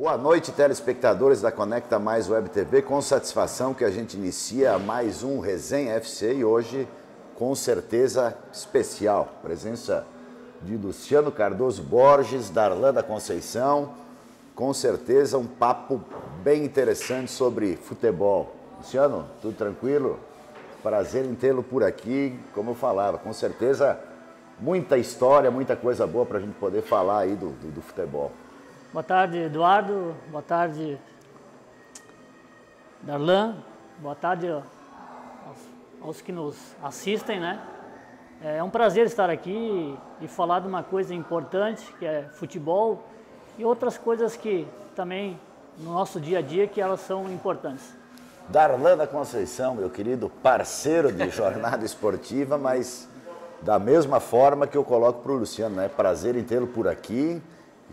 Boa noite, telespectadores da Conecta Mais Web TV. Com satisfação que a gente inicia mais um Resenha FC e hoje, com certeza, especial. Presença de Luciano Cardoso Borges, Darlan da Conceição. Com certeza, um papo bem interessante sobre futebol. Luciano, tudo tranquilo? Prazer em tê-lo por aqui. Como eu falava, com certeza, muita história, muita coisa boa para a gente poder falar aí do futebol. Boa tarde, Eduardo. Boa tarde, Darlan. Boa tarde aos que nos assistem, né? É um prazer estar aqui e falar de uma coisa importante, que é futebol, e outras coisas que também, no nosso dia a dia, que elas são importantes. Darlan da Conceição, meu querido parceiro de jornada esportiva, mas da mesma forma que eu coloco para o Luciano, né? Prazer em tê-lo por aqui.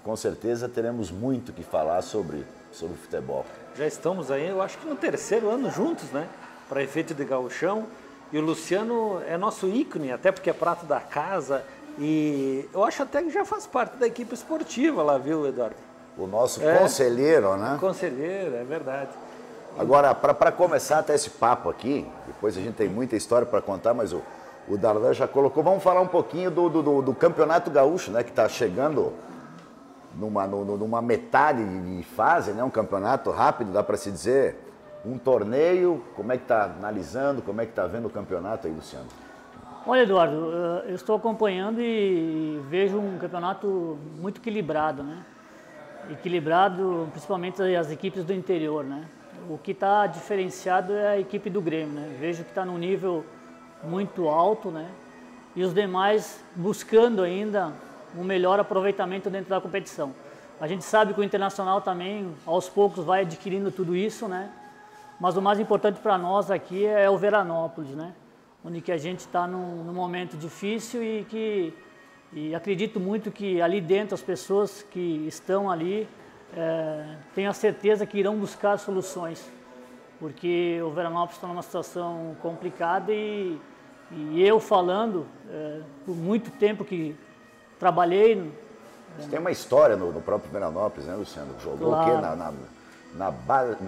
Com certeza teremos muito que falar sobre futebol. Já estamos aí, eu acho que no terceiro ano juntos, né? Para efeito de gauchão. E o Luciano é nosso ícone, até porque é prato da casa. E eu acho até que já faz parte da equipe esportiva lá, viu, Eduardo? O nosso conselheiro, né? Conselheiro, é verdade. Agora, para começar até esse papo aqui, depois a gente tem muita história para contar, mas o Darlan já colocou. Vamos falar um pouquinho do Campeonato Gaúcho, né? Que está chegando numa metade de fase, né? Um campeonato rápido, dá para se dizer, um torneio. Como é que está analisando, como é que está vendo o campeonato aí, Luciano? Olha, Eduardo, eu estou acompanhando e vejo um campeonato muito equilibrado, né? Equilibrado, principalmente as equipes do interior, né? O que está diferenciado é a equipe do Grêmio, né? Vejo que está num nível muito alto, né? E os demais buscando ainda um melhor aproveitamento dentro da competição. A gente sabe que o Internacional também, aos poucos, vai adquirindo tudo isso, né? Mas o mais importante para nós aqui é o Veranópolis, né? Onde que a gente está num momento difícil e acredito muito que ali dentro as pessoas que estão ali tenho a certeza que irão buscar soluções, porque o Veranópolis está numa situação complicada e eu falando por muito tempo que trabalhei. Você tem uma história no próprio Veranópolis, né, Luciano? Jogou claro. O quê?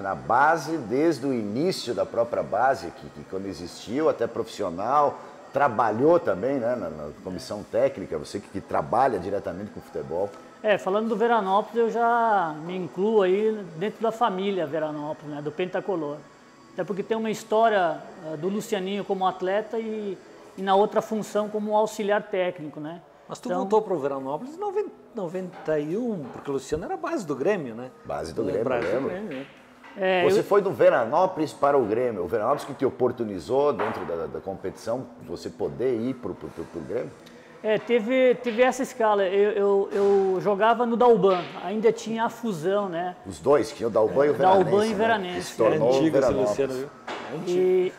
Na base, desde o início da própria base, que quando existiu, até profissional, trabalhou também, né, na comissão técnica, você que trabalha diretamente com futebol. Falando do Veranópolis, eu já me incluo aí dentro da família Veranópolis, né, do Pentacolor. Até porque tem uma história do Lucianinho como atleta e na outra função como auxiliar técnico, né? Mas tu voltou para o Veranópolis em 91, porque o Luciano era base do Grêmio, né? Base do Grêmio, eu lembro. Né? Você foi do Veranópolis para o Grêmio. O Veranópolis que te oportunizou dentro da competição, você poder ir para o Grêmio? Teve essa escala. Eu jogava no Dalban, ainda tinha a fusão, né? Os dois, tinha o Dalban e o Veranense. Dalban e Veranense. Né? Que se tornou o Veranópolis. Luciano, viu?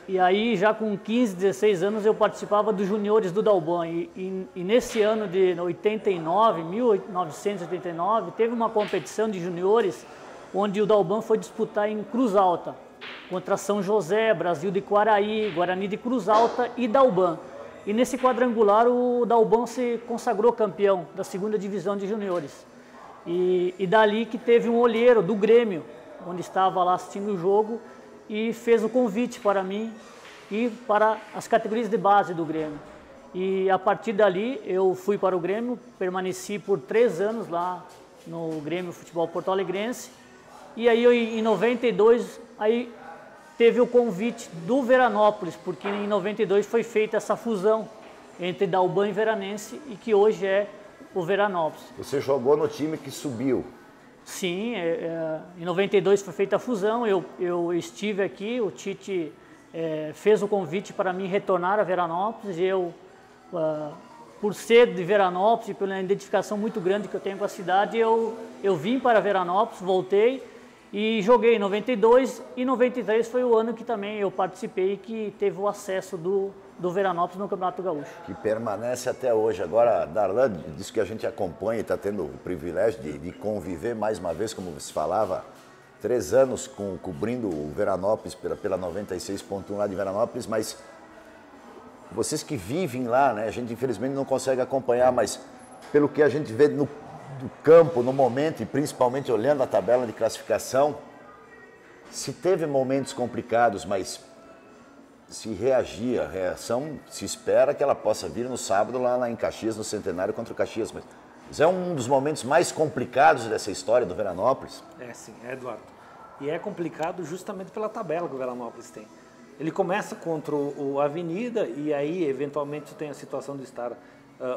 E aí, já com 15, 16 anos, eu participava dos juniores do Dalban. E nesse ano de 1989, teve uma competição de juniores onde o Dalban foi disputar em Cruz Alta, contra São José, Brasil de Quaraí, Guarani de Cruz Alta e Dalban. E nesse quadrangular, o Dalban se consagrou campeão da segunda divisão de juniores. E dali que teve um olheiro do Grêmio, onde estava lá assistindo o jogo, e fez o convite para mim e para as categorias de base do Grêmio. E a partir dali eu fui para o Grêmio, permaneci por 3 anos lá no Grêmio Futebol Porto Alegrense. E aí em 92 aí teve o convite do Veranópolis, porque em 92 foi feita essa fusão entre Dalban e Veranense e que hoje é o Veranópolis. Você jogou no time que subiu? Sim, em 92 foi feita a fusão, eu estive aqui, o Tite fez o convite para mim retornar a Veranópolis, eu, por ser de Veranópolis e pela identificação muito grande que eu tenho com a cidade, eu vim para Veranópolis, voltei e joguei em 92 e 93 foi o ano que também eu participei e que teve o acesso do Veranópolis no Campeonato Gaúcho. Que permanece até hoje. Agora, Darlan, disso que a gente acompanha e está tendo o privilégio de conviver mais uma vez, como você falava, 3 anos cobrindo o Veranópolis pela 96.1 lá de Veranópolis, mas vocês que vivem lá, né? A gente infelizmente não consegue acompanhar, mas pelo que a gente vê do campo no momento, e principalmente olhando a tabela de classificação, se teve momentos complicados, mas se reagia, a reação se espera que ela possa vir no sábado lá em Caxias, no Centenário contra o Caxias. Mas é um dos momentos mais complicados dessa história do Veranópolis. É sim, Eduardo. E é complicado justamente pela tabela que o Veranópolis tem. Ele começa contra o Avenida e aí eventualmente tem a situação de estar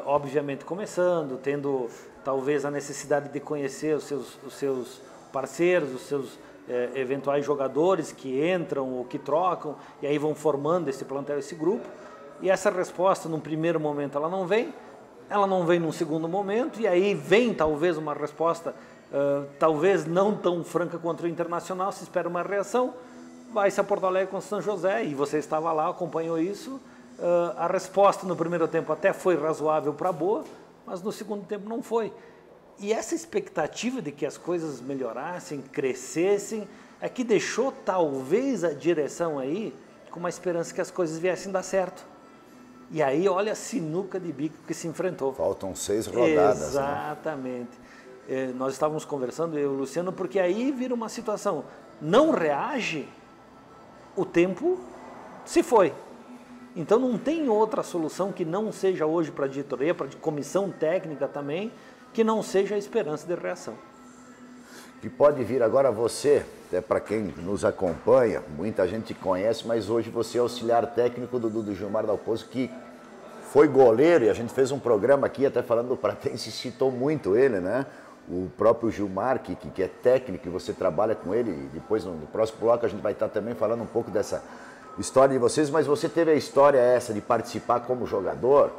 obviamente começando, tendo talvez a necessidade de conhecer os seus parceiros, os seus eventuais jogadores que entram ou que trocam, e aí vão formando esse plantel, esse grupo, e essa resposta num primeiro momento ela não vem num segundo momento, e aí vem talvez uma resposta talvez não tão franca contra o Internacional, se espera uma reação, vai-se a Porto Alegre com São José, e você estava lá, acompanhou isso, a resposta no primeiro tempo até foi razoável para boa, mas no segundo tempo não foi. E essa expectativa de que as coisas melhorassem, crescessem, é que deixou talvez a direção aí com uma esperança que as coisas viessem dar certo. E aí olha a sinuca de bico que se enfrentou. Faltam 6 rodadas. Exatamente. Né? Nós estávamos conversando, eu e o Luciano, porque aí vira uma situação, não reage, o tempo se foi. Então não tem outra solução que não seja hoje para a diretoria, para a comissão técnica também, que não seja a esperança de reação. Que pode vir agora você, até para quem nos acompanha, muita gente conhece, mas hoje você é auxiliar técnico do Gilmar Dalpozo, que foi goleiro, e a gente fez um programa aqui até falando do Pratense, citou muito ele, né? O próprio Gilmar, que é técnico, e você trabalha com ele, e depois no próximo bloco a gente vai estar também falando um pouco dessa história de vocês, mas você teve a história essa de participar como jogador,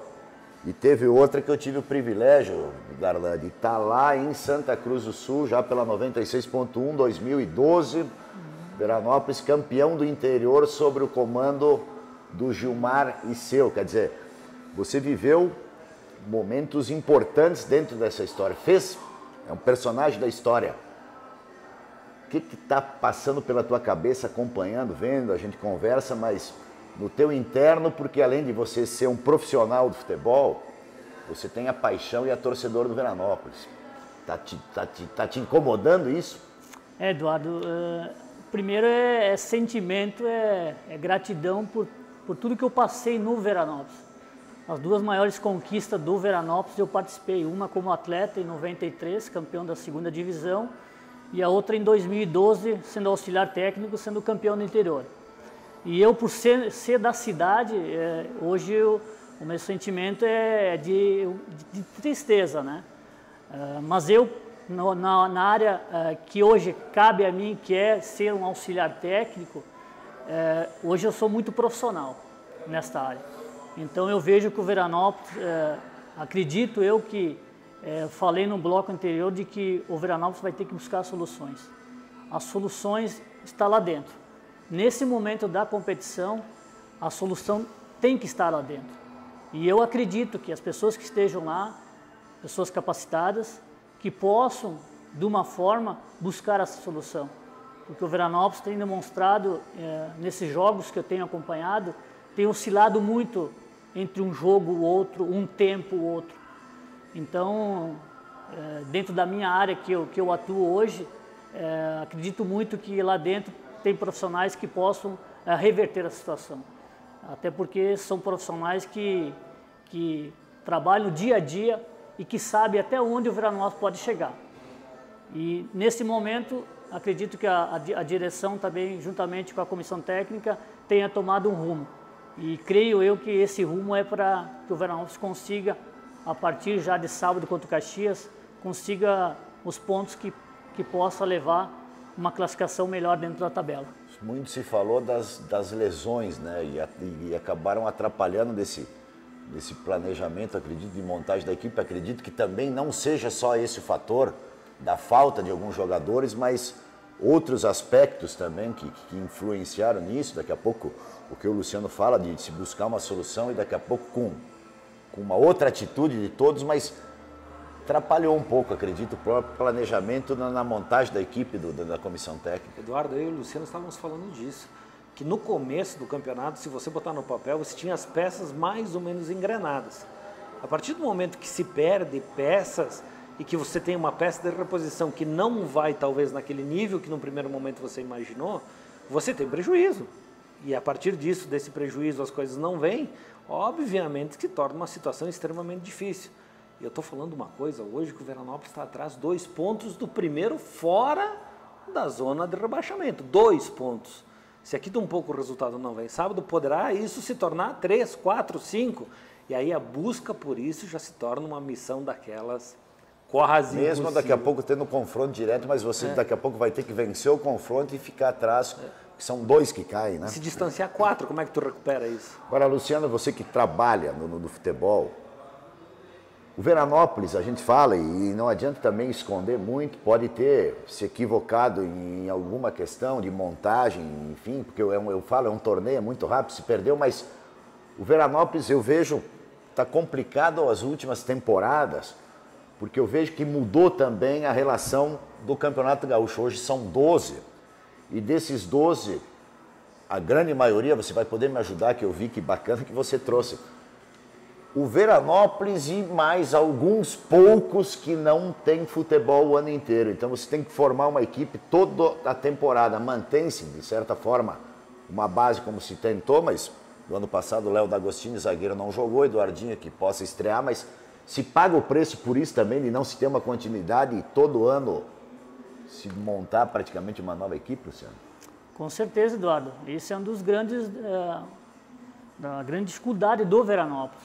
e teve outra que eu tive o privilégio, Darlan, de estar lá em Santa Cruz do Sul, já pela 96.1, 2012, Veranópolis, campeão do interior sob o comando do Gilmar e seu. Quer dizer, você viveu momentos importantes dentro dessa história. É um personagem da história. O que está passando pela tua cabeça, acompanhando, vendo, a gente conversa, mas no teu interno, porque além de você ser um profissional do futebol, você tem a paixão e a torcedor do Veranópolis. Tá te incomodando isso? Eduardo, primeiro é sentimento, é gratidão por tudo que eu passei no Veranópolis. As duas maiores conquistas do Veranópolis eu participei, uma como atleta em 93, campeão da segunda divisão, e a outra em 2012, sendo auxiliar técnico, sendo campeão do interior. E eu, por ser da cidade, hoje o meu sentimento é de tristeza, né? Mas eu, na área que hoje cabe a mim, que é ser um auxiliar técnico, hoje eu sou muito profissional nesta área. Então eu vejo que o Veranópolis, acredito eu que, falei no bloco anterior de que o Veranópolis vai ter que buscar soluções. As soluções estão lá dentro. Nesse momento da competição, a solução tem que estar lá dentro. E eu acredito que as pessoas que estejam lá, pessoas capacitadas, que possam, de uma forma, buscar essa solução. Porque o Veranópolis tem demonstrado, nesses jogos que eu tenho acompanhado, tem oscilado muito entre um jogo ou outro, um tempo ou outro. Então, dentro da minha área que eu atuo hoje, acredito muito que lá dentro tem profissionais que possam reverter a situação. Até porque são profissionais que trabalham dia a dia e que sabem até onde o Veranópolis pode chegar. E nesse momento, acredito que a direção também, juntamente com a comissão técnica, tenha tomado um rumo. E creio eu que esse rumo é para que o Veranópolis consiga, a partir já de sábado contra o Caxias, consiga os pontos que possa levar uma classificação melhor dentro da tabela. Muito se falou das lesões, né? E acabaram atrapalhando desse planejamento, acredito, de montagem da equipe. Acredito que também não seja só esse o fator da falta de alguns jogadores, mas outros aspectos também que influenciaram nisso. Daqui a pouco o que o Luciano fala de se buscar uma solução e daqui a pouco com uma outra atitude de todos, mas atrapalhou um pouco, acredito, o próprio planejamento na montagem da equipe da comissão técnica. Eduardo, eu e o Luciano estávamos falando disso, que no começo do campeonato, se você botar no papel, você tinha as peças mais ou menos engrenadas. A partir do momento que se perde peças e que você tem uma peça de reposição que não vai talvez naquele nível que no primeiro momento você imaginou, você tem prejuízo. E a partir disso, desse prejuízo, as coisas não vêm, obviamente que torna uma situação extremamente difícil. E eu estou falando uma coisa hoje, que o Veranópolis está atrás 2 pontos do primeiro fora da zona de rebaixamento. 2 pontos. Se aqui de um pouco o resultado não vem sábado, poderá isso se tornar 3, 4, 5. E aí a busca por isso já se torna uma missão daquelas quase mesmo impossível. Daqui a pouco tendo confronto direto, mas você daqui a pouco vai ter que vencer o confronto e ficar atrás, que são 2 que caem, né? Se distanciar 4, como é que tu recupera isso? Agora, Luciano, você que trabalha no futebol, o Veranópolis, a gente fala, e não adianta também esconder muito, pode ter se equivocado em alguma questão de montagem, enfim, porque eu falo, é um torneio, é muito rápido, se perdeu, mas o Veranópolis, eu vejo, está complicado as últimas temporadas, porque eu vejo que mudou também a relação do Campeonato Gaúcho. Hoje são 12, e desses 12, a grande maioria, você vai poder me ajudar, que eu vi que bacana que você trouxe, o Veranópolis e mais alguns poucos que não tem futebol o ano inteiro. Então você tem que formar uma equipe toda a temporada. Mantém-se, de certa forma, uma base como se tentou, mas no ano passado o Léo D'Agostini, zagueiro, não jogou, Eduardinho que possa estrear, mas se paga o preço por isso também, de não se ter uma continuidade e todo ano se montar praticamente uma nova equipe, Luciano? Com certeza, Eduardo. Esse é um dos grandes... da grande dificuldade do Veranópolis.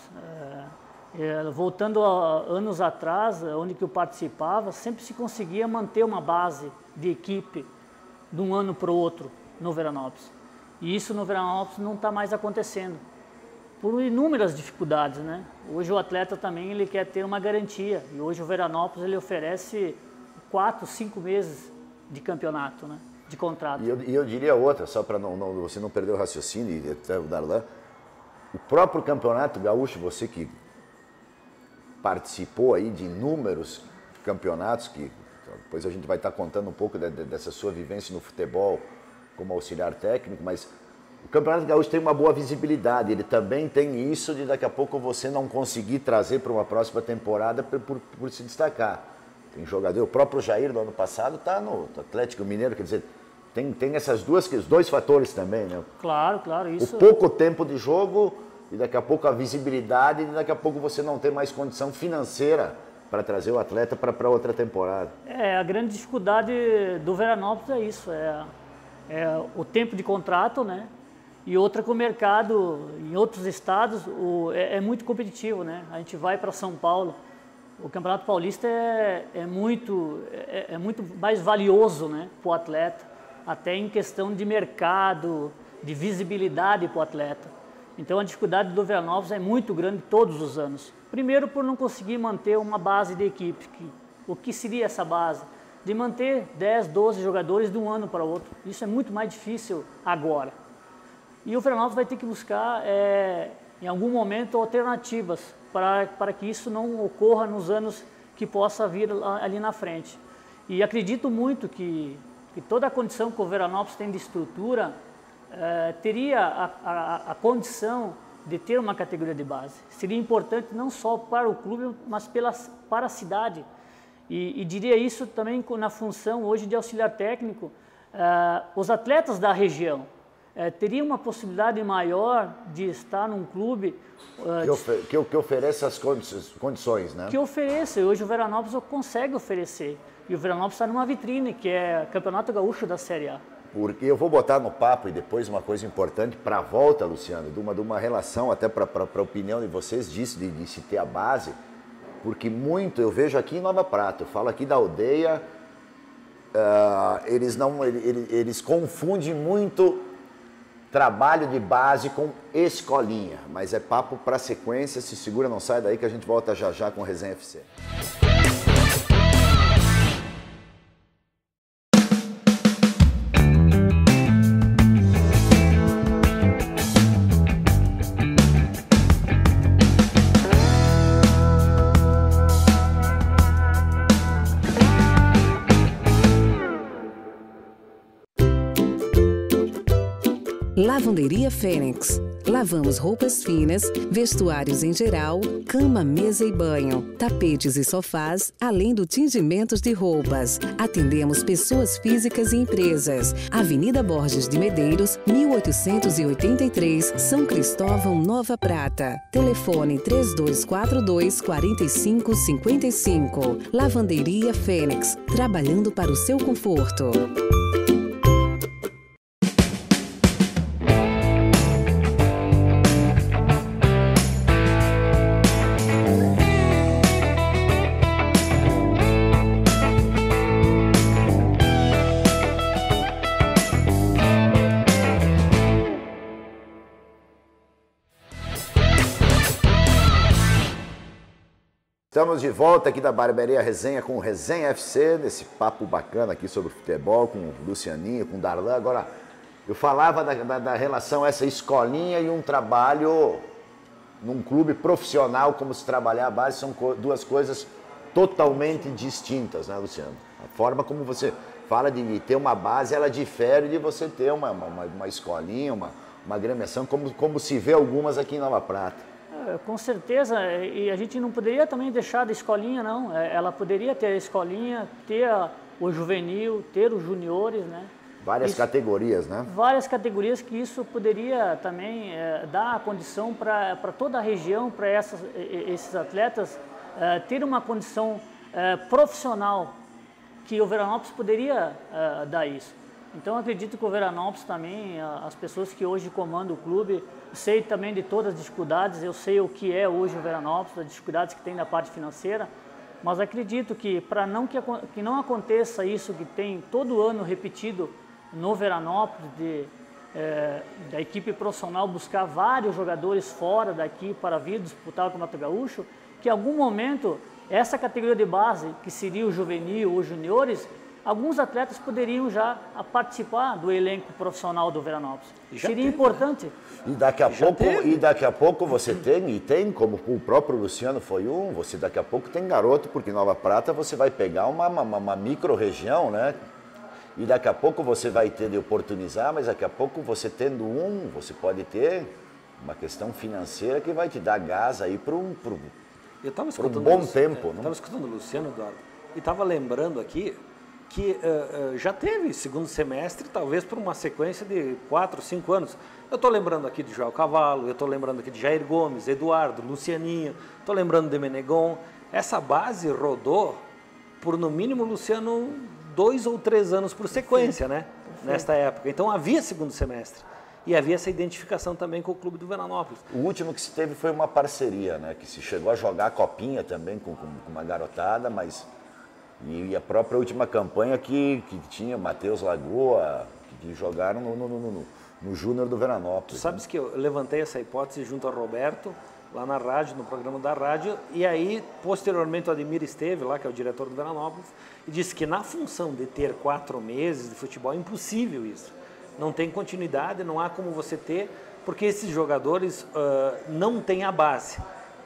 Voltando a anos atrás, onde que eu participava, sempre se conseguia manter uma base de equipe de um ano para o outro no Veranópolis. E isso no Veranópolis não está mais acontecendo, por inúmeras dificuldades, né? Hoje o atleta também ele quer ter uma garantia, e hoje o Veranópolis ele oferece 4, 5 meses de campeonato, né? De contrato. E eu diria outra, só para você não perder o raciocínio, e até o Darlan, o próprio Campeonato Gaúcho, você que participou aí de inúmeros campeonatos, que depois a gente vai estar contando um pouco dessa sua vivência no futebol como auxiliar técnico, mas o Campeonato Gaúcho tem uma boa visibilidade, ele também tem isso de daqui a pouco você não conseguir trazer para uma próxima temporada por se destacar. Tem jogador, o próprio Jair do ano passado está no Atlético Mineiro, quer dizer, tem esses 2 fatores também, né? Claro, claro. Isso... O pouco tempo de jogo e daqui a pouco a visibilidade e daqui a pouco você não ter mais condição financeira para trazer o atleta para outra temporada. A grande dificuldade do Veranópolis é isso, é o tempo de contrato, né? E outra que o mercado em outros estados é muito competitivo, né? A gente vai para São Paulo, o Campeonato Paulista é muito mais valioso, né, para o atleta, até em questão de mercado, de visibilidade para o atleta. Então a dificuldade do Veranópolis é muito grande todos os anos. Primeiro por não conseguir manter uma base de equipe. O que seria essa base? De manter 10, 12 jogadores de um ano para o outro. Isso é muito mais difícil agora. E o Veranópolis vai ter que buscar, em algum momento, alternativas para que isso não ocorra nos anos que possa vir ali na frente. E acredito muito que toda a condição que o Veranópolis tem de estrutura teria a condição de ter uma categoria de base. Seria importante não só para o clube, mas para a cidade. E diria isso também na função hoje de auxiliar técnico. Os atletas da região teriam uma possibilidade maior de estar num clube... que oferece as condições, né? Que ofereça. Hoje o Veranópolis consegue oferecer. E o Veranópolis está numa vitrine, que é o Campeonato Gaúcho da Série A. Porque eu vou botar no papo e depois uma coisa importante para a volta, Luciano, de uma relação até para a opinião de vocês disso, de se ter a base, porque muito eu vejo aqui em Nova Prata, eu falo aqui da aldeia, eles confundem muito trabalho de base com escolinha, mas é papo para sequência, se segura, não sai daí que a gente volta já já com o Resenha FC. Lavanderia Fênix, Lavamos roupas finas, vestuários em geral, cama, mesa e banho, tapetes e sofás, além do tingimento de roupas. Atendemos pessoas físicas e empresas. Avenida Borges de Medeiros, 1883, São Cristóvão, Nova Prata. Telefone 3242-4555. Lavanderia Fênix, trabalhando para o seu conforto. Estamos de volta aqui da Barbearia Resenha com o Resenha FC, nesse papo bacana aqui sobre futebol, com o Lucianinho, com o Darlan. Agora, eu falava da relação essa escolinha e um trabalho num clube profissional, como se trabalhar a base, são duas coisas totalmente distintas, né, Luciano? A forma como você fala de ter uma base, ela difere de você ter uma escolinha, uma gremiação, como se vê algumas aqui em Nova Prata. Com certeza, e a gente não poderia também deixar da escolinha, não. Ela poderia ter a escolinha, ter o juvenil, ter os juniores, né? Várias categorias, né? Várias categorias que isso poderia também dar a condição para toda a região, para esses atletas ter uma condição profissional, que o Veranópolis poderia dar isso. Então, acredito que o Veranópolis também, as pessoas que hoje comandam o clube, sei também de todas as dificuldades, eu sei o que é hoje o Veranópolis, as dificuldades que tem na parte financeira, mas acredito que para que não aconteça isso que tem todo ano repetido no Veranópolis, da equipe profissional buscar vários jogadores fora daqui para vir disputar o Campeonato Gaúcho, que em algum momento essa categoria de base, que seria o juvenil ou os juniores, alguns atletas poderiam já participar do elenco profissional do Veranópolis. Seria importante. Né? E daqui a pouco você tem, como o próprio Luciano foi você daqui a pouco tem garoto, porque em Nova Prata você vai pegar uma micro-região, né? E daqui a pouco você vai ter de oportunizar, mas daqui a pouco você tendo você pode ter uma questão financeira que vai te dar gás aí para um bom tempo. Eu estava escutando o Luciano, Eduardo, e estava lembrando aqui que já teve segundo semestre, talvez por uma sequência de 4, 5 anos. Eu estou lembrando aqui de João Cavalo, eu estou lembrando aqui de Jair Gomes, Eduardo, Lucianinho, estou lembrando de Menegon. Essa base rodou por, no mínimo, Luciano, 2 ou 3 anos por sequência, né? Nesta época. Então havia segundo semestre. E havia essa identificação também com o clube do Veranópolis. O último que se teve foi uma parceria, né? Que se chegou a jogar a copinha também com uma garotada, mas... E a própria última campanha que tinha Matheus Lagoa, que jogaram no Júnior do Veranópolis. Tu sabes que eu levantei essa hipótese junto ao Roberto, lá na rádio, no programa da rádio, e aí, posteriormente, o Ademir esteve lá, que é o diretor do Veranópolis, e disse que na função de ter 4 meses de futebol, é impossível isso. Não tem continuidade, não há como você ter, porque esses jogadores não têm a base.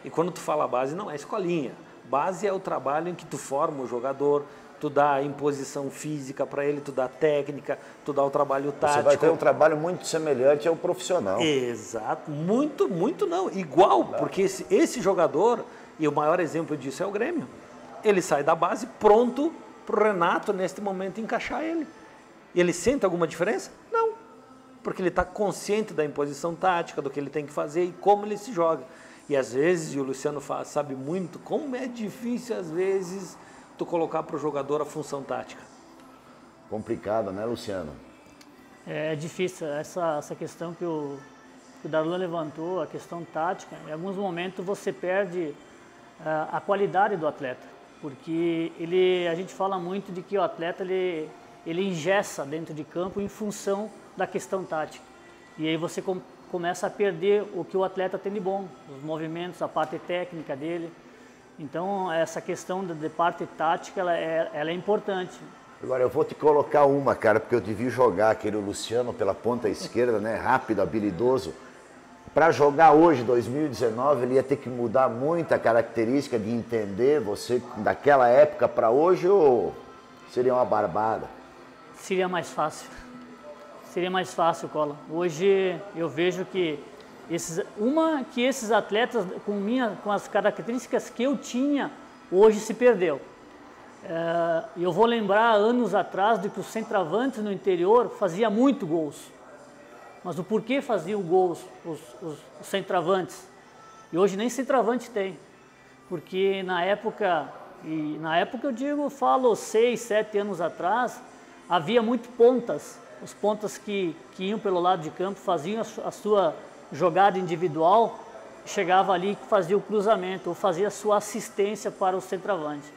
E quando tu fala base, não é escolinha. Base é o trabalho em que tu forma o jogador, tu dá a imposição física para ele, tu dá técnica, tu dá o trabalho tático. Você vai ter um trabalho muito semelhante ao profissional. Exato, muito não, igual, porque esse jogador, e o maior exemplo disso é o Grêmio, ele sai da base pronto para o Renato, neste momento, encaixar ele. E ele sente alguma diferença? Não, porque ele está consciente da imposição tática, do que ele tem que fazer e como ele se joga. E às vezes, e o Luciano sabe muito, como é difícil às vezes tu colocar para o jogador a função tática. Complicado, né, Luciano? É difícil, essa questão que o Darlan levantou, a questão tática, em alguns momentos você perde a qualidade do atleta, porque a gente fala muito de que o atleta ele engessa dentro de campo em função da questão tática. E aí você começa a perder o que o atleta tem de bom, os movimentos, a parte técnica dele. Então, essa questão de parte tática, ela é importante. Agora, eu vou te colocar uma, cara, porque eu devia jogar aquele Luciano pela ponta esquerda, né, rápido, habilidoso. Para jogar hoje, 2019, ele ia ter que mudar muito a característica de entender você daquela época para hoje, ou seria uma barbada? Seria mais fácil. Seria mais fácil, Cola. Hoje eu vejo que Uma que esses atletas com as características que eu tinha, hoje se perdeu. Eu vou lembrar anos atrás de que os centroavantes no interior faziam muito gols. Mas o porquê faziam gols os centroavantes? E hoje nem centroavante tem. Porque na época eu digo, falo 6, 7 anos atrás, havia muito pontas. Os pontas que iam pelo lado de campo faziam a sua jogada individual, chegava ali e fazia o cruzamento, ou fazia a sua assistência para o centroavante.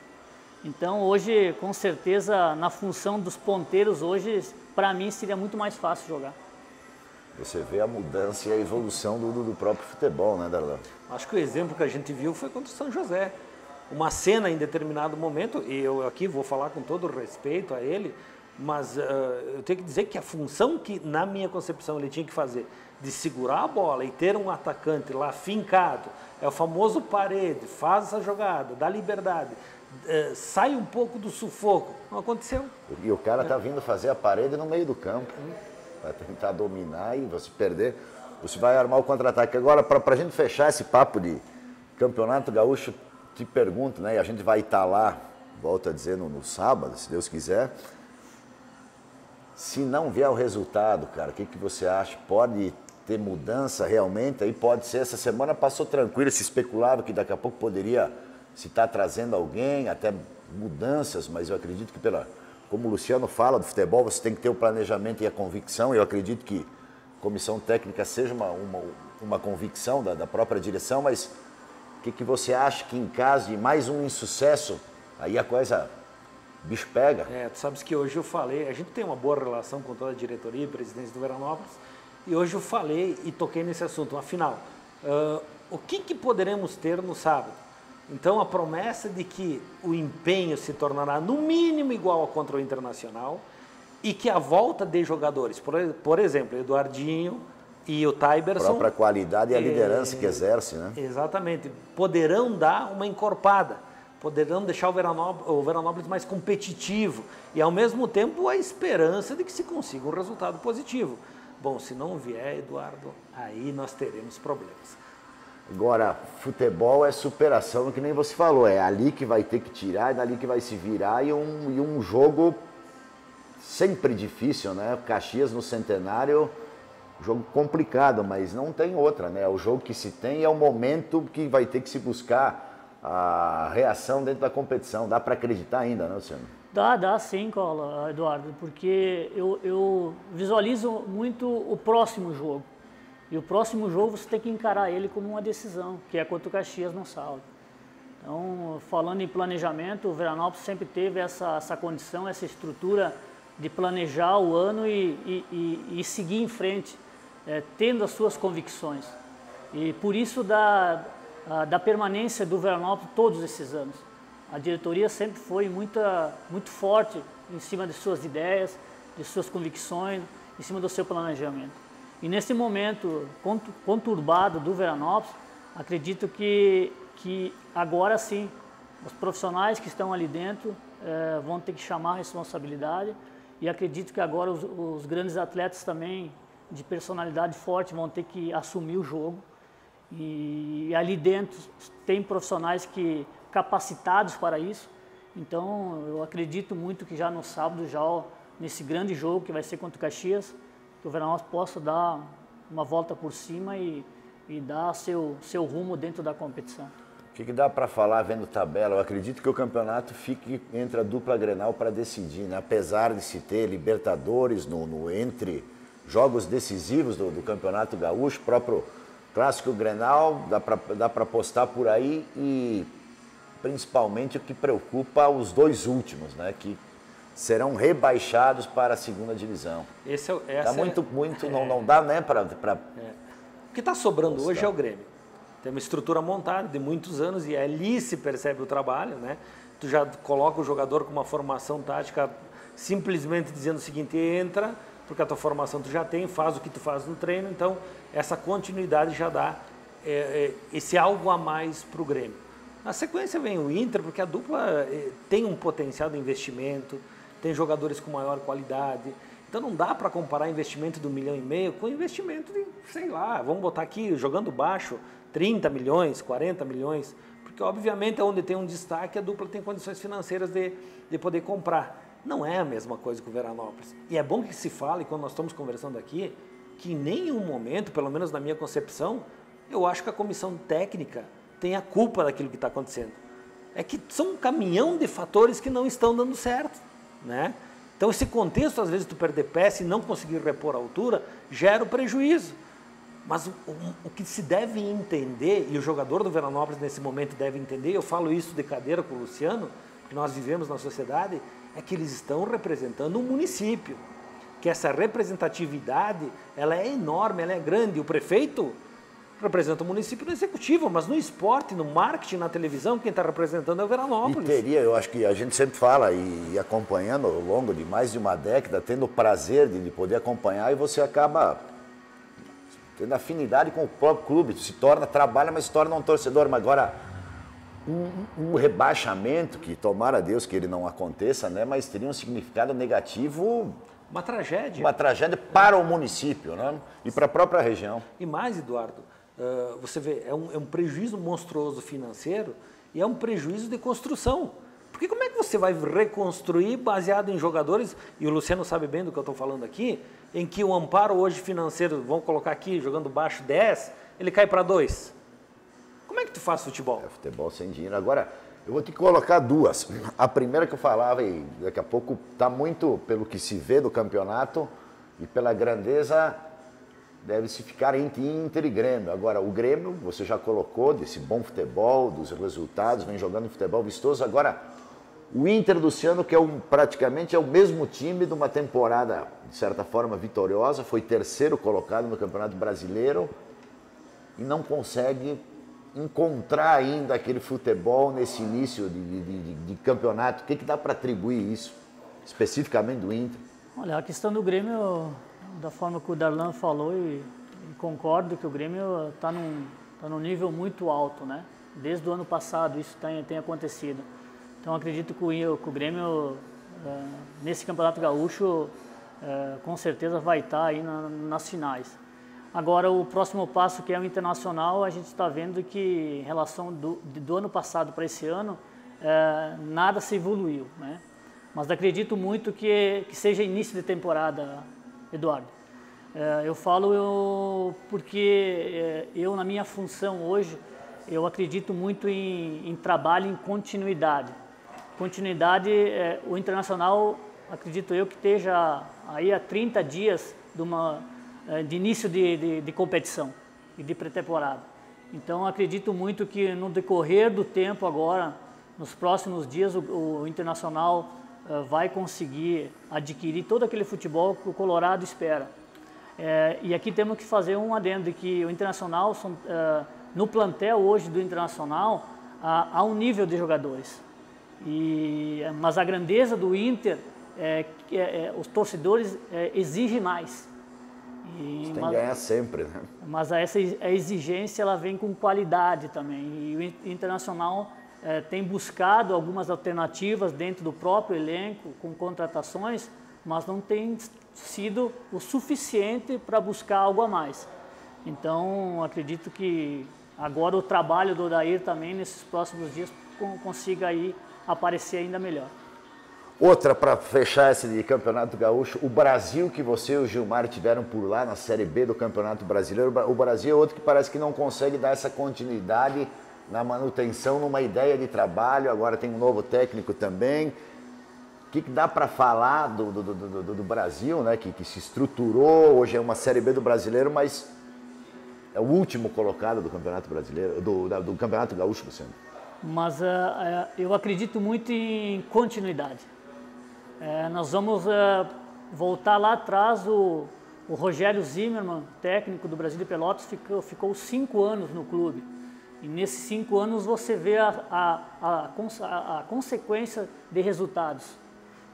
Então hoje, com certeza, na função dos ponteiros, hoje, para mim, seria muito mais fácil jogar. Você vê a mudança e a evolução do próprio futebol, né, Darlan? Acho que o exemplo que a gente viu foi contra o São José. Uma cena em determinado momento, e eu aqui vou falar com todo o respeito a ele, mas eu tenho que dizer que a função que, na minha concepção, ele tinha que fazer, de segurar a bola e ter um atacante lá fincado, é o famoso parede, faz essa jogada, dá liberdade, sai um pouco do sufoco. Não aconteceu. E o cara tá vindo fazer a parede no meio do campo, vai tentar dominar e você perder, você vai armar o contra-ataque. Agora, para a gente fechar esse papo de Campeonato Gaúcho, te pergunto, né, e a gente vai estar lá, volto a dizer, no sábado, se Deus quiser. Se não vier o resultado, cara, o que você acha? Pode ter mudança realmente? Aí pode ser, essa semana passou tranquila, se especulava que daqui a pouco poderia se estar trazendo alguém, até mudanças, mas eu acredito que como o Luciano fala do futebol, você tem que ter o planejamento e a convicção. Eu acredito que a comissão técnica seja uma convicção da própria direção, mas o que você acha que em caso de mais um insucesso, aí a coisa... O bicho pega. Tu sabes que hoje eu falei, a gente tem uma boa relação com toda a diretoria e presidência do Veranópolis, e hoje eu falei e toquei nesse assunto. Afinal, o que poderemos ter no sábado? Então, a promessa de que o empenho se tornará no mínimo igual a contra o Internacional e que a volta de jogadores, por exemplo, Eduardinho e o Taiberson... A própria qualidade e a liderança que exerce, né? Exatamente. Poderão dar uma encorpada. Poderão deixar o Veranópolis mais competitivo e, ao mesmo tempo, a esperança de que se consiga um resultado positivo. Bom, se não vier, Eduardo, aí nós teremos problemas. Agora, futebol é superação, que nem você falou, é ali que vai ter que tirar, é dali que vai se virar, e um jogo sempre difícil, né? Caxias no Centenário, jogo complicado, mas não tem outra, né? O jogo que se tem é o momento que vai ter que se buscar a reação dentro da competição. Dá para acreditar ainda, né, Luciano? Dá sim, Eduardo, porque eu visualizo muito o próximo jogo. E o próximo jogo você tem que encarar ele como uma decisão, que é contra o Caxias no sábado. Então, falando em planejamento, o Veranópolis sempre teve essa condição, essa estrutura de planejar o ano e seguir em frente, tendo as suas convicções. E por isso da permanência do Veranópolis todos esses anos. A diretoria sempre foi muito forte em cima de suas ideias, de suas convicções, em cima do seu planejamento. E nesse momento conturbado do Veranópolis, acredito que agora sim, os profissionais que estão ali dentro vão ter que chamar a responsabilidade, e acredito que agora os grandes atletas também, de personalidade forte, vão ter que assumir o jogo. E ali dentro tem profissionais capacitados para isso. Então eu acredito muito que já no sábado, nesse grande jogo que vai ser contra o Caxias, que o Veranópolis possa dar uma volta por cima e dar seu rumo dentro da competição. O que dá para falar vendo tabela? Eu acredito que o campeonato fique entre a dupla Grenal para decidir, né? Apesar de se ter Libertadores entre jogos decisivos do Campeonato Gaúcho, próprio Clássico Grenal, dá para apostar por aí, e principalmente o que preocupa os dois últimos, né, que serão rebaixados para a segunda divisão. Não dá, né, para... O que está sobrando hoje é o Grêmio. Tem uma estrutura montada de muitos anos e ali se percebe o trabalho, né? Tu já coloca o jogador com uma formação tática simplesmente dizendo o seguinte: entra, porque a tua formação tu já tem, faz o que tu faz no treino, então essa continuidade já dá esse algo a mais para o Grêmio. Na sequência vem o Inter, porque a dupla tem um potencial de investimento, tem jogadores com maior qualidade. Então não dá para comparar investimento de 1,5 milhão com investimento de, sei lá, vamos botar aqui, jogando baixo, 30 milhões, 40 milhões, porque obviamente é onde tem um destaque, a dupla tem condições financeiras de poder comprar. Não é a mesma coisa que o Veranópolis. E é bom que se fale, quando nós estamos conversando aqui, que em nenhum momento, pelo menos na minha concepção, eu acho que a comissão técnica tem a culpa daquilo que está acontecendo. É que são um caminhão de fatores que não estão dando certo, né? Então esse contexto, às vezes tu perder peça e não conseguir repor a altura, gera o prejuízo. Mas o que se deve entender, e o jogador do Veranópolis nesse momento deve entender, eu falo isso de cadeira com o Luciano, que nós vivemos na sociedade, é que eles estão representando um município, que essa representatividade, ela é enorme, ela é grande. O prefeito representa o município no executivo, mas no esporte, no marketing, na televisão, quem está representando é o Veranópolis. E teria, eu acho que a gente sempre fala, e acompanhando ao longo de mais de uma década, tendo o prazer de poder acompanhar, e você acaba tendo afinidade com o próprio clube, se torna, trabalha, mas se torna um torcedor. Mas agora, um rebaixamento, que tomara a Deus que ele não aconteça, né, mas teria um significado negativo. Uma tragédia. Uma tragédia para o município, né, e para a própria região. E mais, Eduardo, você vê, é um prejuízo monstruoso financeiro e é um prejuízo de construção. Porque como é que você vai reconstruir baseado em jogadores, e o Luciano sabe bem do que eu estou falando aqui, em que o amparo hoje financeiro, vamos colocar aqui, jogando baixo 10, ele cai para 2. Como é que tu faz futebol? É futebol sem dinheiro. Agora, eu vou te colocar duas. A primeira que eu falava, e daqui a pouco está muito pelo que se vê do campeonato e pela grandeza, deve-se ficar entre Inter e Grêmio. Agora, o Grêmio, você já colocou, desse bom futebol, dos resultados, vem jogando futebol vistoso. Agora, o Inter, Luciano, que é praticamente é o mesmo time de uma temporada, de certa forma, vitoriosa, foi terceiro colocado no Campeonato Brasileiro e não consegue encontrar ainda aquele futebol nesse início de campeonato. O que dá para atribuir isso, especificamente do Inter? Olha, a questão do Grêmio, da forma que o Darlan falou, e concordo que o Grêmio está num nível muito alto, né? Desde o ano passado isso tem acontecido. Então acredito que o Grêmio, nesse Campeonato Gaúcho, com certeza vai estar aí nas finais. Agora, o próximo passo, que é o Internacional, a gente está vendo que, em relação do ano passado para esse ano, nada se evoluiu, né? Mas acredito muito que seja início de temporada, Eduardo. Eu falo porque eu, na minha função hoje, eu acredito muito em trabalho, em continuidade. Continuidade, o Internacional, acredito eu, que esteja aí há 30 dias de início de competição e de pré-temporada. Então, acredito muito que no decorrer do tempo agora, nos próximos dias, o Internacional vai conseguir adquirir todo aquele futebol que o Colorado espera. E aqui temos que fazer um adendo de que o Internacional, no plantel hoje do Internacional, há um nível de jogadores. Mas a grandeza do Inter os torcedores exigem mais. Você tem que ganhar sempre, né? Mas a exigência ela vem com qualidade também. E o Internacional tem buscado algumas alternativas dentro do próprio elenco, com contratações, mas não tem sido o suficiente para buscar algo a mais. Então, acredito que agora o trabalho do Odair também, nesses próximos dias, consiga aí aparecer ainda melhor. Outra, para fechar esse de Campeonato Gaúcho, o Brasil, que você e o Gilmar tiveram por lá na Série B do Campeonato Brasileiro, o Brasil é outro que parece que não consegue dar essa continuidade na manutenção, numa ideia de trabalho. Agora tem um novo técnico também. O que dá para falar do Brasil, né? Que se estruturou, hoje é uma Série B do Brasileiro, mas é o último colocado do Campeonato Brasileiro, do Campeonato Gaúcho, Luciano. Mas eu acredito muito em continuidade. Nós vamos voltar lá atrás, o Rogério Zimmermann, técnico do Brasil de Pelotas, ficou 5 anos no clube. E nesses 5 anos você vê a consequência de resultados.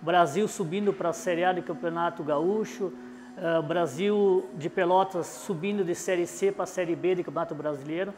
O Brasil subindo para a Série A do Campeonato Gaúcho, o Brasil de Pelotas subindo de Série C para a Série B do Campeonato Brasileiro.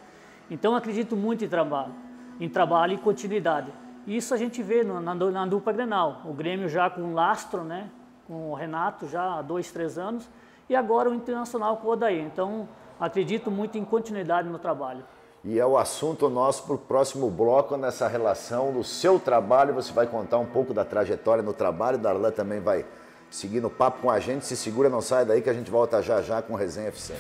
Então acredito muito em trabalho e continuidade. Isso a gente vê na dupla Grenal. O Grêmio já com lastro, né? com o Renato já há 2, 3 anos, e agora o Internacional com o Odair. Então, acredito muito em continuidade no trabalho. E é o assunto nosso para o próximo bloco, nessa relação do seu trabalho. Você vai contar um pouco da trajetória no trabalho, Darlan também vai seguir no papo com a gente. Se segura, não sai daí que a gente volta já já com o Resenha FC.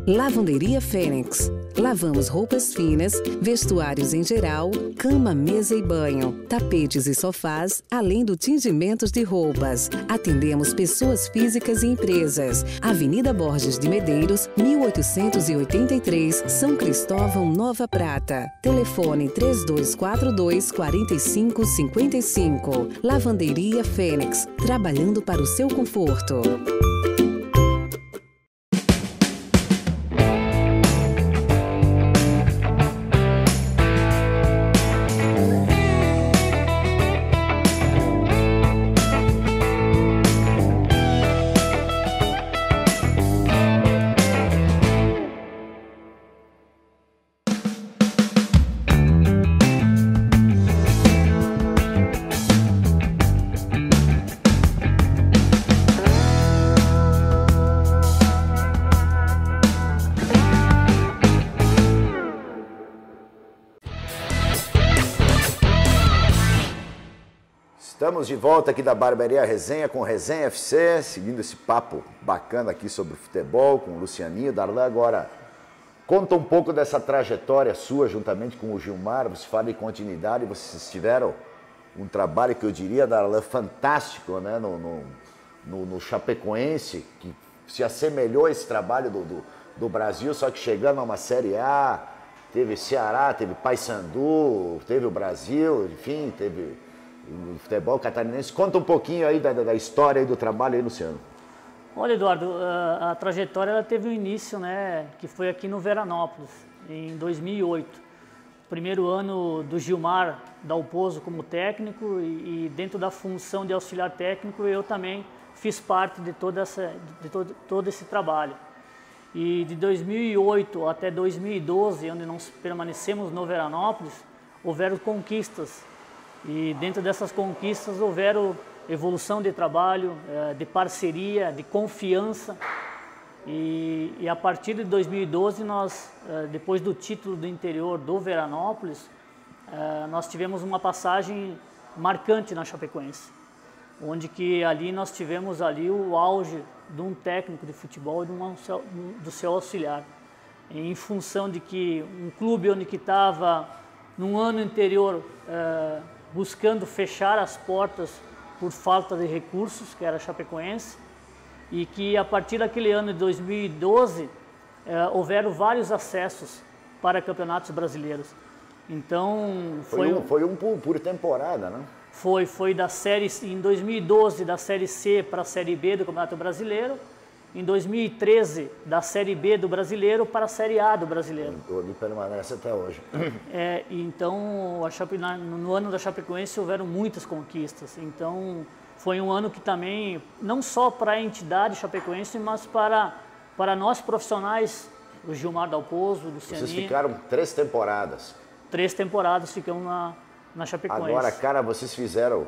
Lavanderia Fênix. Lavamos roupas finas, vestuários em geral, cama, mesa e banho, tapetes e sofás, além do tingimentos de roupas. Atendemos pessoas físicas e empresas. Avenida Borges de Medeiros, 1883, São Cristóvão, Nova Prata. Telefone 3242-4555. Lavanderia Fênix. Trabalhando para o seu conforto. Estamos de volta aqui da Barbearia Resenha com Resenha FC, seguindo esse papo bacana aqui sobre o futebol com o Lucianinho. Darlan, agora conta um pouco dessa trajetória sua juntamente com o Gilmar. Você fala em continuidade, vocês tiveram um trabalho que eu diria, Darlan, fantástico, né? no Chapecoense, que se assemelhou a esse trabalho do Brasil, só que chegando a uma Série A, teve Ceará, teve Paysandu, teve o Brasil, enfim, teve o futebol catarinense. Conta um pouquinho aí da história e do trabalho aí, Luciano. Olha, Eduardo, a trajetória ela teve um início, né, que foi aqui no Veranópolis, em 2008. Primeiro ano do Gilmar Dalpozo como técnico e dentro da função de auxiliar técnico eu também fiz parte de todo esse trabalho. E de 2008 até 2012, onde nós permanecemos no Veranópolis, houveram conquistas. E dentro dessas conquistas houveram evolução de trabalho, de parceria, de confiança. E a partir de 2012, nós, depois do título do interior do Veranópolis, nós tivemos uma passagem marcante na Chapecoense, onde que ali nós tivemos ali o auge de um técnico de futebol e do seu auxiliar. Em função de que um clube onde que estava num ano anterior buscando fechar as portas por falta de recursos, que era a Chapecoense, e que a partir daquele ano de 2012 houveram vários acessos para campeonatos brasileiros. Então foi um por temporada, né? Foi da série em 2012 da Série C para a Série B do Campeonato Brasileiro. Em 2013, da Série B do Brasileiro para a Série A do Brasileiro. Ele permanece até hoje. Então, no ano da Chapecoense houveram muitas conquistas. Então, foi um ano que também, não só para a entidade chapecoense, mas para nós profissionais, o Gilmar Dalpozo, o Lucianinho. Vocês ficaram 3 temporadas. 3 temporadas ficamos na Chapecoense. Agora, cara, vocês fizeram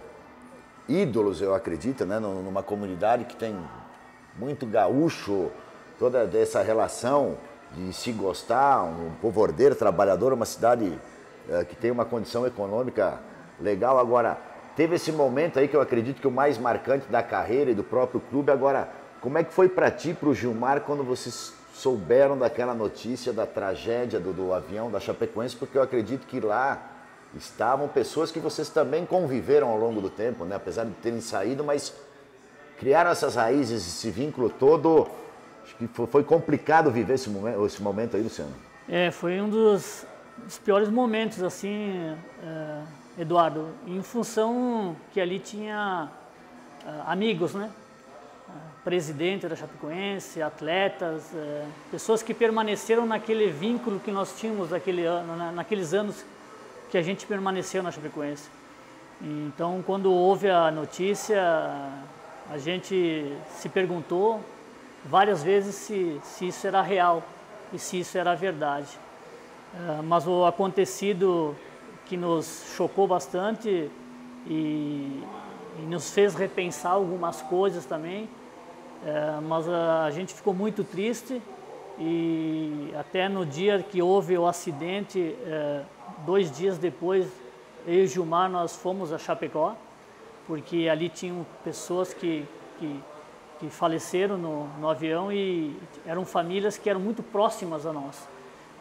ídolos, eu acredito, né? Numa comunidade que tem muito gaúcho, toda essa relação de se gostar, um povo ordeiro, trabalhador, uma cidade que tem uma condição econômica legal. Agora, teve esse momento aí que eu acredito que o mais marcante da carreira e do próprio clube. Agora, como é que foi para ti, para o Gilmar, quando vocês souberam daquela notícia da tragédia do avião da Chapecoense? Porque eu acredito que lá estavam pessoas que vocês também conviveram ao longo do tempo, né? Apesar de terem saído, mas criaram essas raízes, esse vínculo todo. Acho que foi complicado viver esse momento aí, Luciano. Foi um dos piores momentos, assim, Eduardo, em função que ali tinha amigos, né? Presidente da Chapecoense, atletas, pessoas que permaneceram naquele vínculo que nós tínhamos naqueles anos que a gente permaneceu na Chapecoense. Então, quando houve a notícia, a gente se perguntou várias vezes se isso era real e se isso era verdade. Mas o acontecido que nos chocou bastante e nos fez repensar algumas coisas também, mas a gente ficou muito triste e até no dia que houve o acidente, 2 dias depois, eu e o Gilmar, nós fomos a Chapecó, porque ali tinham pessoas que faleceram no avião e eram famílias que eram muito próximas a nós.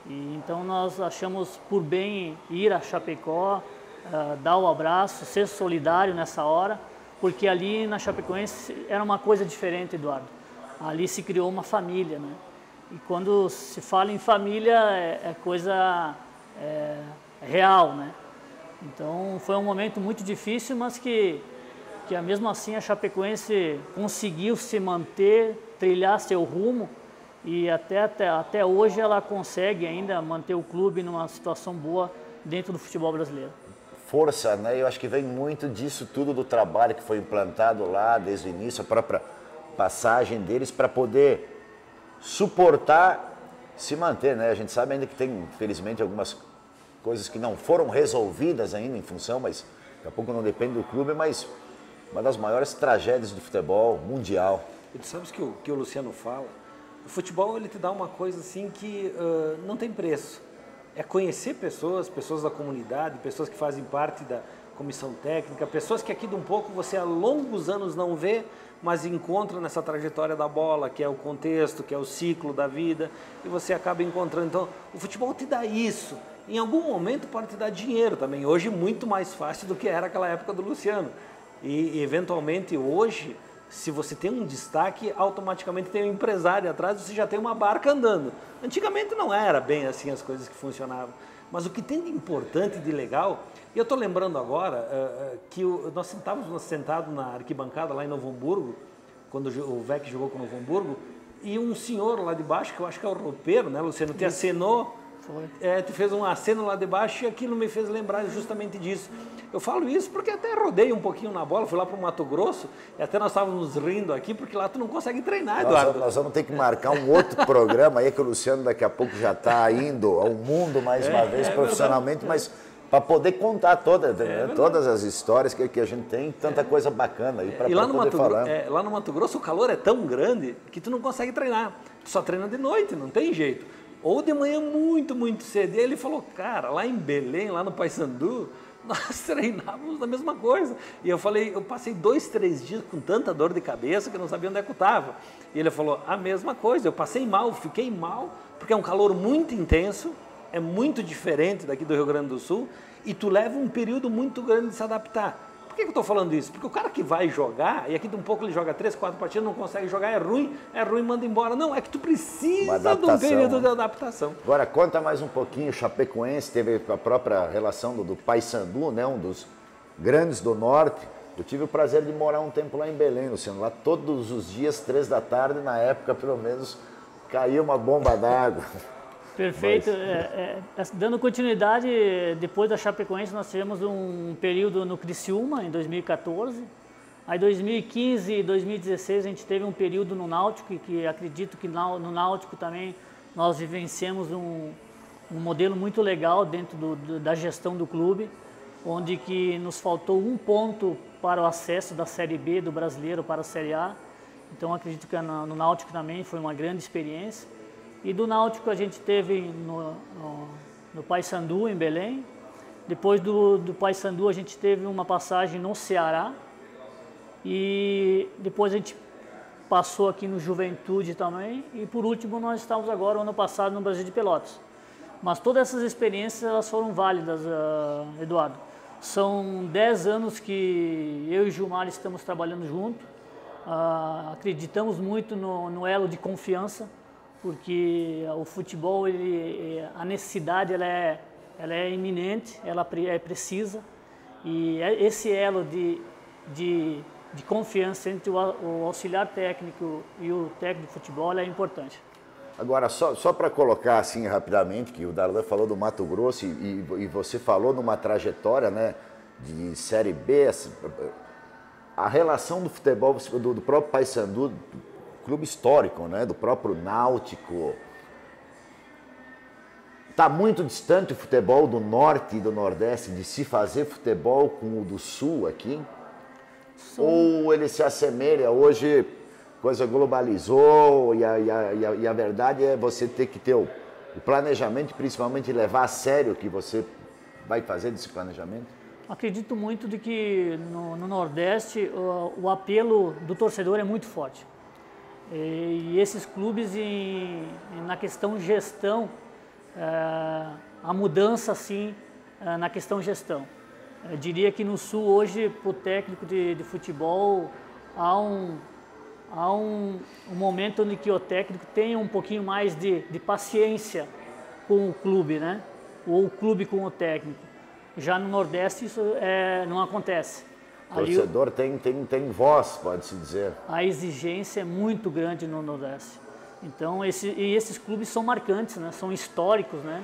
E então nós achamos por bem ir a Chapecó, dar o abraço, ser solidário nessa hora, porque ali na Chapecoense era uma coisa diferente, Eduardo. Ali se criou uma família, né? E quando se fala em família é coisa real, né? Então foi um momento muito difícil, mas que mesmo assim a Chapecoense conseguiu se manter, trilhar seu rumo e até hoje ela consegue ainda manter o clube numa situação boa dentro do futebol brasileiro. Força, né? Eu acho que vem muito disso tudo do trabalho que foi implantado lá desde o início, a própria passagem deles para poder suportar, se manter, né? A gente sabe ainda que tem, infelizmente, algumas coisas que não foram resolvidas ainda em função, mas daqui a pouco não depende do clube, mas uma das maiores tragédias do futebol mundial. E tu sabes que o Luciano fala? O futebol ele te dá uma coisa assim que não tem preço. É conhecer pessoas da comunidade, pessoas que fazem parte da comissão técnica, pessoas que aqui de um pouco você há longos anos não vê, mas encontra nessa trajetória da bola, que é o contexto, que é o ciclo da vida, e você acaba encontrando. Então, o futebol te dá isso. Em algum momento pode te dar dinheiro também. Hoje muito mais fácil do que era aquela época do Luciano. E eventualmente hoje, se você tem um destaque, automaticamente tem um empresário atrás, você já tem uma barca andando. Antigamente não era bem assim as coisas que funcionavam. Mas o que tem de importante e de legal, e eu estou lembrando agora que nós estávamos sentados na arquibancada lá em Novo Hamburgo, quando o Vec jogou com o Novo Hamburgo, e um senhor lá de baixo, que eu acho que é o roupeiro, né, Luciano, te acenou. Tu fez um aceno lá de baixo e aquilo me fez lembrar justamente disso. Eu falo isso porque até rodei um pouquinho na bola, fui lá para o Mato Grosso e até nós estávamos rindo aqui porque lá tu não consegue treinar, Eduardo. Nós vamos ter que marcar um outro programa aí que o Luciano daqui a pouco já está indo ao mundo mais uma vez profissionalmente, mas para poder contar todas as histórias que a gente tem, tanta coisa bacana aí para poder falar. Lá no Mato Grosso o calor é tão grande que tu não consegue treinar, tu só treina de noite, não tem jeito. Ou de manhã muito, muito cedo. E ele falou, cara, lá em Belém, lá no Paissandu, nós treinávamos a mesma coisa. E eu falei, eu passei 2, 3 dias com tanta dor de cabeça que eu não sabia onde é que eu estava. E ele falou, a mesma coisa, eu passei mal, fiquei mal, porque é um calor muito intenso, é muito diferente daqui do Rio Grande do Sul, e tu leva um período muito grande de se adaptar. Por que eu estou falando isso? Porque o cara que vai jogar, e aqui de um pouco ele joga 3, 4 partidas, não consegue jogar, é ruim, manda embora. Não, é que tu precisa de um período de adaptação. Agora, conta mais um pouquinho, o Chapecoense teve a própria relação do Paysandu, né, um dos grandes do Norte. Eu tive o prazer de morar um tempo lá em Belém, Luciano, lá todos os dias, 3 da tarde, na época, pelo menos, caía uma bomba d'água. Perfeito. Dando continuidade, depois da Chapecoense nós tivemos um período no Criciúma, em 2014. Aí 2015 e 2016 a gente teve um período no Náutico, que acredito que no Náutico também nós vivenciamos um modelo muito legal dentro da gestão do clube, onde que nos faltou 1 ponto para o acesso da Série B do Brasileiro para a Série A. Então acredito que no Náutico também foi uma grande experiência. E do Náutico a gente teve no Paysandu, em Belém. Depois do Paysandu a gente teve uma passagem no Ceará. E depois a gente passou aqui no Juventude também. E por último nós estávamos agora, ano passado, no Brasil de Pelotas. Mas todas essas experiências elas foram válidas, Eduardo. São 10 anos que eu e o Gilmar estamos trabalhando junto. Acreditamos muito no elo de confiança, porque o futebol, a necessidade ela é iminente, ela é precisa, e esse elo de confiança entre o auxiliar técnico e o técnico de futebol é importante. Agora, só para colocar assim rapidamente, que o Darlan falou do Mato Grosso e você falou numa trajetória, né, de Série B, a relação do futebol, do próprio Paysandu, clube histórico, né, do próprio Náutico. Está muito distante o futebol do Norte e do Nordeste de se fazer futebol com o do Sul aqui? Ou ele se assemelha? Hoje a coisa globalizou e a verdade é você ter que ter o planejamento, principalmente levar a sério o que você vai fazer desse planejamento? Acredito muito de que no Nordeste o apelo do torcedor é muito forte. E esses clubes, na questão gestão, a mudança sim na questão gestão. Eu diria que no Sul hoje, para o técnico de futebol, há um momento em que o técnico tem um pouquinho mais de paciência com o clube, né? Ou o clube com o técnico. Já no Nordeste isso não acontece. O torcedor tem voz, pode-se dizer. A exigência é muito grande no Nordeste. Então, esses clubes são marcantes, né? São históricos, né?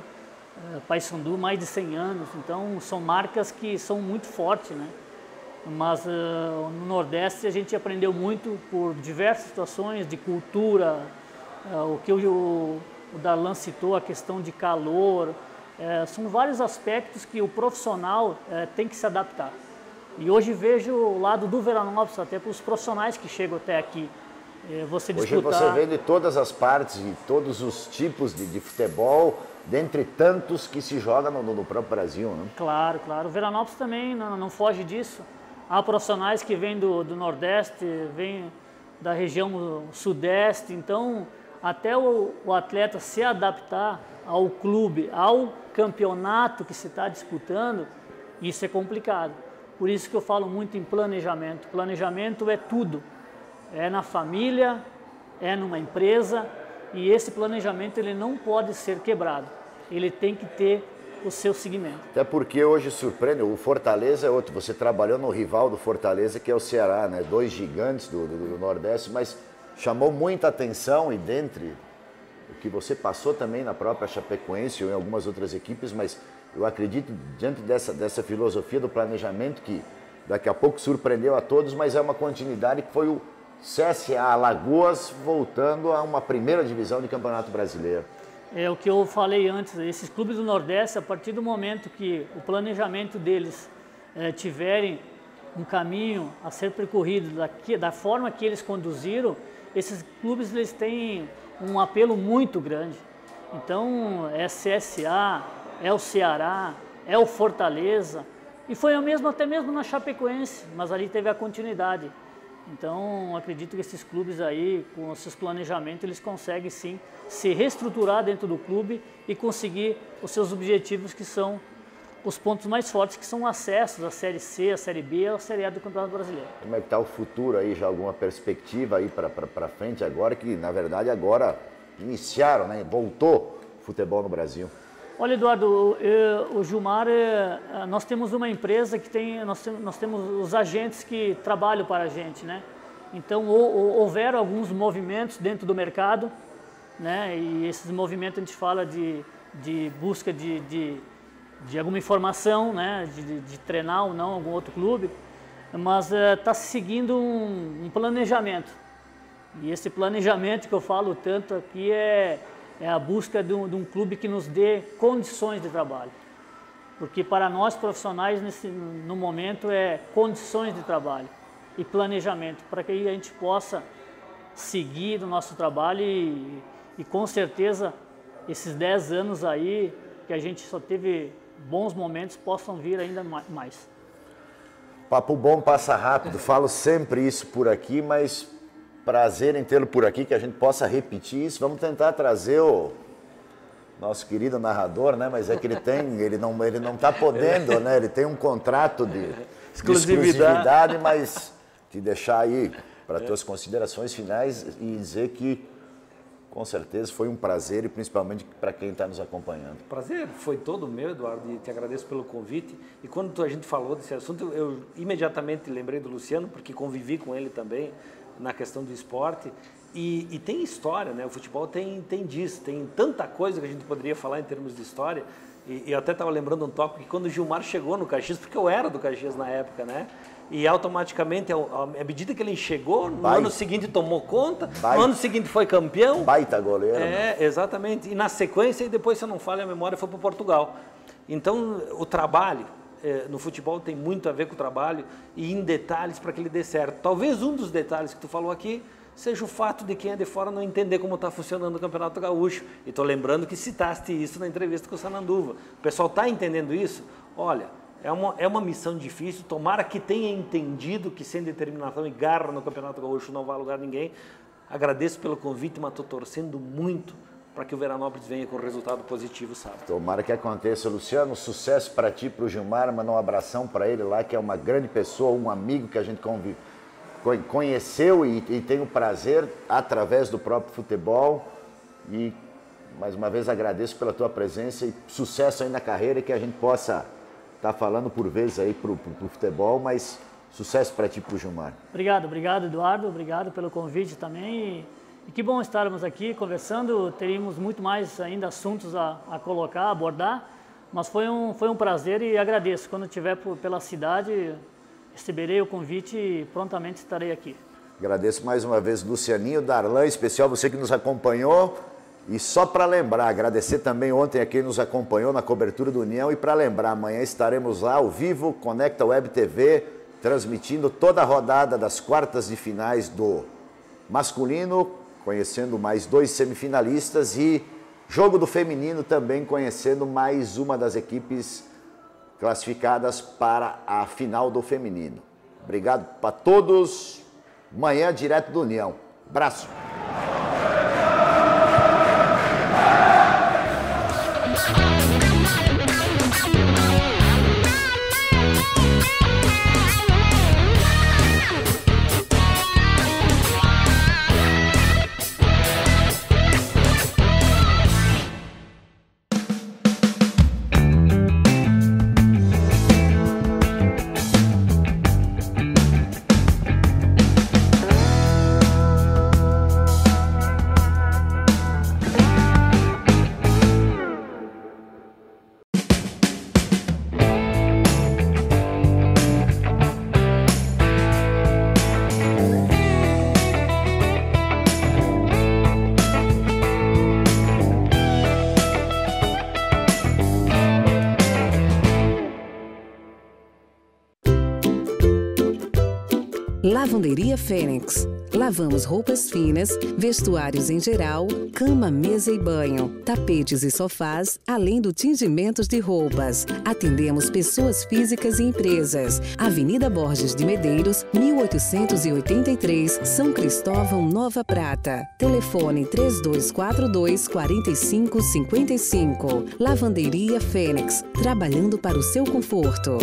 Paysandu, mais de 100 anos. Então, são marcas que são muito fortes, né? Mas no Nordeste a gente aprendeu muito por diversas situações de cultura, o que o Darlan citou, a questão de calor. São vários aspectos que o profissional tem que se adaptar. E hoje vejo o lado do Veranópolis, até para os profissionais que chegam até aqui. Hoje você vê de todas as partes e todos os tipos de futebol, dentre tantos que se joga no próprio Brasil, né? Claro, claro. O Veranópolis também não foge disso. Há profissionais que vêm do Nordeste, vêm da região Sudeste, então até o atleta se adaptar ao clube, ao campeonato que se está disputando, isso é complicado. Por isso que eu falo muito em planejamento. Planejamento é tudo. É na família, é numa empresa, e esse planejamento ele não pode ser quebrado. Ele tem que ter o seu segmento. Até porque hoje surpreende, o Fortaleza é outro. Você trabalhou no rival do Fortaleza, que é o Ceará, né? 2 gigantes do Nordeste, mas chamou muita atenção, e dentre o que você passou também na própria Chapecoense ou em algumas outras equipes, mas eu acredito, diante dessa filosofia do planejamento, que daqui a pouco surpreendeu a todos, mas é uma continuidade que foi o CSA Alagoas voltando a uma primeira divisão de Campeonato Brasileiro. É o que eu falei antes, esses clubes do Nordeste, a partir do momento que o planejamento deles tiverem um caminho a ser percorrido da forma que eles conduziram, esses clubes eles têm um apelo muito grande. Então é CSA, é o Ceará, é o Fortaleza, e foi o mesmo até mesmo na Chapecoense, mas ali teve a continuidade. Então, acredito que esses clubes aí, com os seus planejamentos, eles conseguem sim se reestruturar dentro do clube e conseguir os seus objetivos, que são os pontos mais fortes, que são acessos à Série C, à Série B e à Série A do Campeonato Brasileiro. Como é que está o futuro aí? Já alguma perspectiva aí para frente agora, que na verdade agora iniciaram, né? Voltou o futebol no Brasil? Olha, Eduardo, o Gilmar, nós temos uma empresa que nós temos os agentes que trabalham para a gente, né? Então, houveram alguns movimentos dentro do mercado, né? E esses movimentos a gente fala de busca de alguma informação, né? De treinar ou não algum outro clube, mas está se seguindo um planejamento. E esse planejamento que eu falo tanto aqui é a busca de um clube que nos dê condições de trabalho. Porque para nós profissionais, no momento, é condições de trabalho e planejamento, para que a gente possa seguir o nosso trabalho e com certeza esses 10 anos aí, que a gente só teve bons momentos, possam vir ainda mais. Papo bom passa rápido, falo sempre isso por aqui, mas prazer em tê-lo por aqui, que a gente possa repetir isso. Vamos tentar trazer o nosso querido narrador, né? Mas é que ele não está podendo, né? Ele tem um contrato de exclusividade, mas te deixar aí para tuas considerações finais e dizer que com certeza foi um prazer, e principalmente para quem está nos acompanhando. O prazer foi todo meu, Eduardo, e te agradeço pelo convite. E quando a gente falou desse assunto, eu imediatamente lembrei do Luciano, porque convivi com ele também na questão do esporte, E tem história, né? O futebol tem disso, tem tanta coisa que a gente poderia falar em termos de história. E eu até estava lembrando um tópico que quando o Gilmar chegou no Caxias, porque eu era do Caxias na época, né? E automaticamente, à medida que ele chegou, no ano seguinte tomou conta, no ano seguinte foi campeão. Baita goleiro. Exatamente. E na sequência, e depois, se eu não falha a memória, foi para Portugal. Então, o trabalho no futebol tem muito a ver com o trabalho e em detalhes para que ele dê certo. Talvez um dos detalhes que tu falou aqui seja o fato de quem é de fora não entender como está funcionando o Campeonato Gaúcho. E estou lembrando que citaste isso na entrevista com o Sananduva. O pessoal está entendendo isso? Olha, é uma missão difícil, tomara que tenha entendido que sem determinação e garra no Campeonato Gaúcho não vai a lugar ninguém. Agradeço pelo convite, mas estou torcendo muito para que o Veranópolis venha com resultado positivo, sábado. Tomara que aconteça. Luciano, sucesso para ti, para o Gilmar, mandar um abração para ele lá, que é uma grande pessoa, um amigo que a gente conheceu e tem o prazer através do próprio futebol. E mais uma vez agradeço pela tua presença e sucesso aí na carreira, que a gente possa estar falando por vezes aí pro futebol, mas sucesso para ti e para o Gilmar. Obrigado, Eduardo, obrigado pelo convite também. E que bom estarmos aqui conversando, teríamos muito mais ainda assuntos a colocar, a abordar, mas foi um prazer e agradeço. Quando estiver pela cidade, receberei o convite e prontamente estarei aqui. Agradeço mais uma vez, Lucianinho, Darlan, em especial você que nos acompanhou. E só para lembrar, agradecer também ontem a quem nos acompanhou na cobertura do União. E para lembrar, amanhã estaremos lá ao vivo, Conecta Web TV, transmitindo toda a rodada das quartas de finais do masculino, conhecendo mais 2 semifinalistas, e jogo do feminino também, conhecendo mais uma das equipes classificadas para a final do feminino. Obrigado para todos. Amanhã, direto do União. Abraço. Lavanderia Fênix. Lavamos roupas finas, vestuários em geral, cama, mesa e banho, tapetes e sofás, além do tingimentos de roupas. Atendemos pessoas físicas e empresas. Avenida Borges de Medeiros, 1883, São Cristóvão, Nova Prata. Telefone 3242-4555. Lavanderia Fênix. Trabalhando para o seu conforto.